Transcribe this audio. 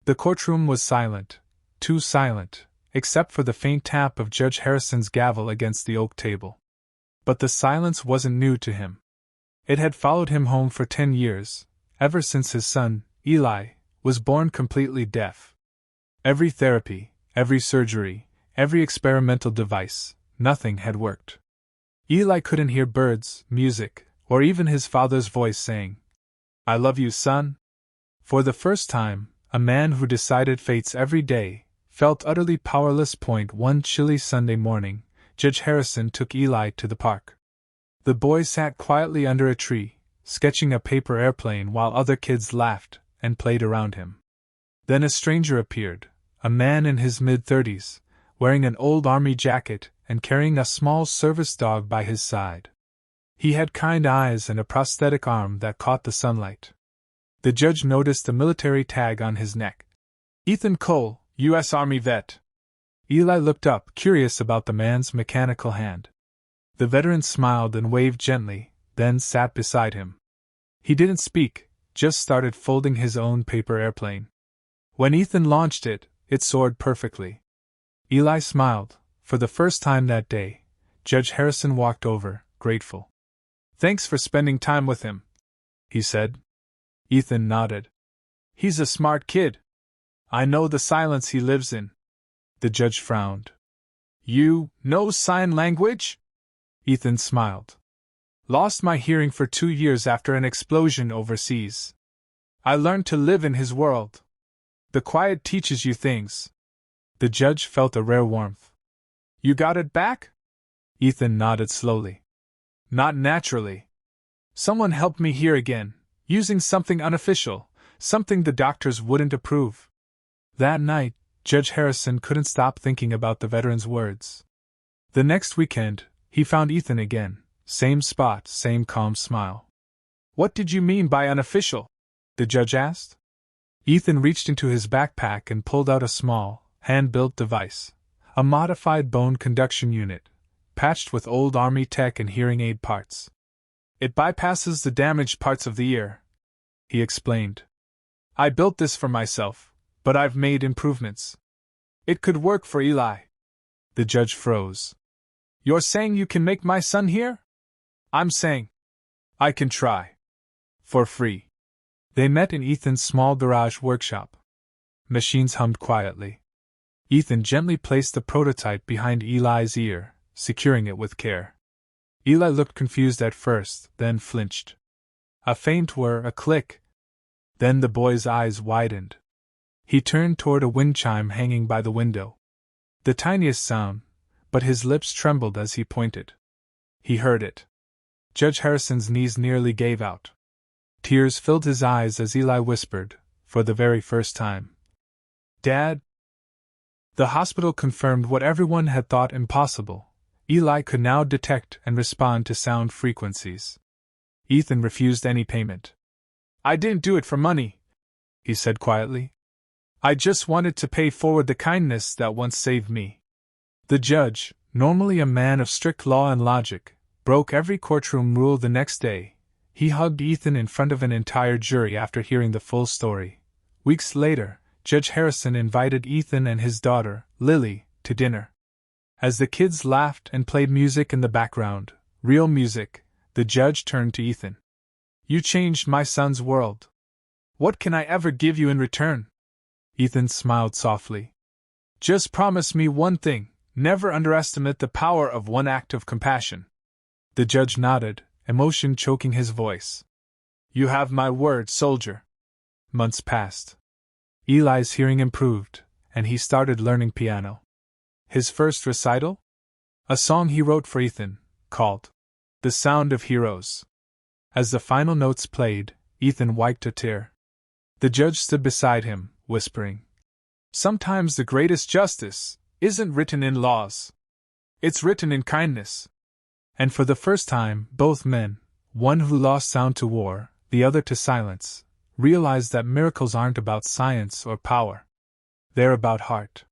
The courtroom was silent, too silent, except for the faint tap of Judge Harrison's gavel against the oak table. But the silence wasn't new to him. It had followed him home for 10 years, ever since his son, Eli, was born completely deaf. Every therapy, every surgery, every experimental device, nothing had worked. Eli couldn't hear birds, music, or even his father's voice saying, "I love you, son." For the first time, a man who decided fates every day felt utterly powerless. One chilly Sunday morning, Judge Harrison took Eli to the park. The boy sat quietly under a tree, sketching a paper airplane while other kids laughed and played around him. Then a stranger appeared, a man in his mid-30s, wearing an old army jacket and carrying a small service dog by his side. He had kind eyes and a prosthetic arm that caught the sunlight. The judge noticed a military tag on his neck. "Ethan Cole, U.S. Army vet." Eli looked up, curious about the man's mechanical hand. The veteran smiled and waved gently, then sat beside him. He didn't speak, just started folding his own paper airplane. When Ethan launched it, it soared perfectly. Eli smiled. For the first time that day, Judge Harrison walked over, grateful. "Thanks for spending time with him," he said. Ethan nodded. "He's a smart kid. I know the silence he lives in." The judge frowned. "You know sign language?" Ethan smiled. "Lost my hearing for 2 years after an explosion overseas. I learned to live in his world. The quiet teaches you things." The judge felt a rare warmth. "You got it back?" Ethan nodded slowly. "Not naturally. Someone helped me hear again, using something unofficial, something the doctors wouldn't approve." That night, Judge Harrison couldn't stop thinking about the veteran's words. The next weekend, he found Ethan again, same spot, same calm smile. "What did you mean by unofficial?" the judge asked. Ethan reached into his backpack and pulled out a small, hand-built device, a modified bone conduction unit, patched with old army tech and hearing aid parts. "It bypasses the damaged parts of the ear," he explained. "I built this for myself, but I've made improvements. It could work for Eli." The judge froze. "You're saying you can make my son hear?" "I'm saying I can try. For free." They met in Ethan's small garage workshop. Machines hummed quietly. Ethan gently placed the prototype behind Eli's ear, securing it with care. Eli looked confused at first, then flinched. A faint whir, a click. Then the boy's eyes widened. He turned toward a wind chime hanging by the window. The tiniest sound, but his lips trembled as he pointed. He heard it. Judge Harrison's knees nearly gave out. Tears filled his eyes as Eli whispered, for the very first time, "Dad?" The hospital confirmed what everyone had thought impossible. Eli could now detect and respond to sound frequencies. Ethan refused any payment. "I didn't do it for money," he said quietly. "I just wanted to pay forward the kindness that once saved me." The judge, normally a man of strict law and logic, broke every courtroom rule the next day. He hugged Ethan in front of an entire jury after hearing the full story. Weeks later, Judge Harrison invited Ethan and his daughter, Lily, to dinner. As the kids laughed and played music in the background, real music, the judge turned to Ethan. "You changed my son's world. What can I ever give you in return?" Ethan smiled softly. "Just promise me one thing, never underestimate the power of one act of compassion." The judge nodded, emotion choking his voice. "You have my word, soldier." Months passed. Eli's hearing improved, and he started learning piano. His first recital? A song he wrote for Ethan, called "The Sound of Heroes." As the final notes played, Ethan wiped a tear. The judge stood beside him, whispering, "Sometimes the greatest justice isn't written in laws. It's written in kindness." And for the first time, both men, one who lost sound to war, the other to silence, realized that miracles aren't about science or power. They're about heart.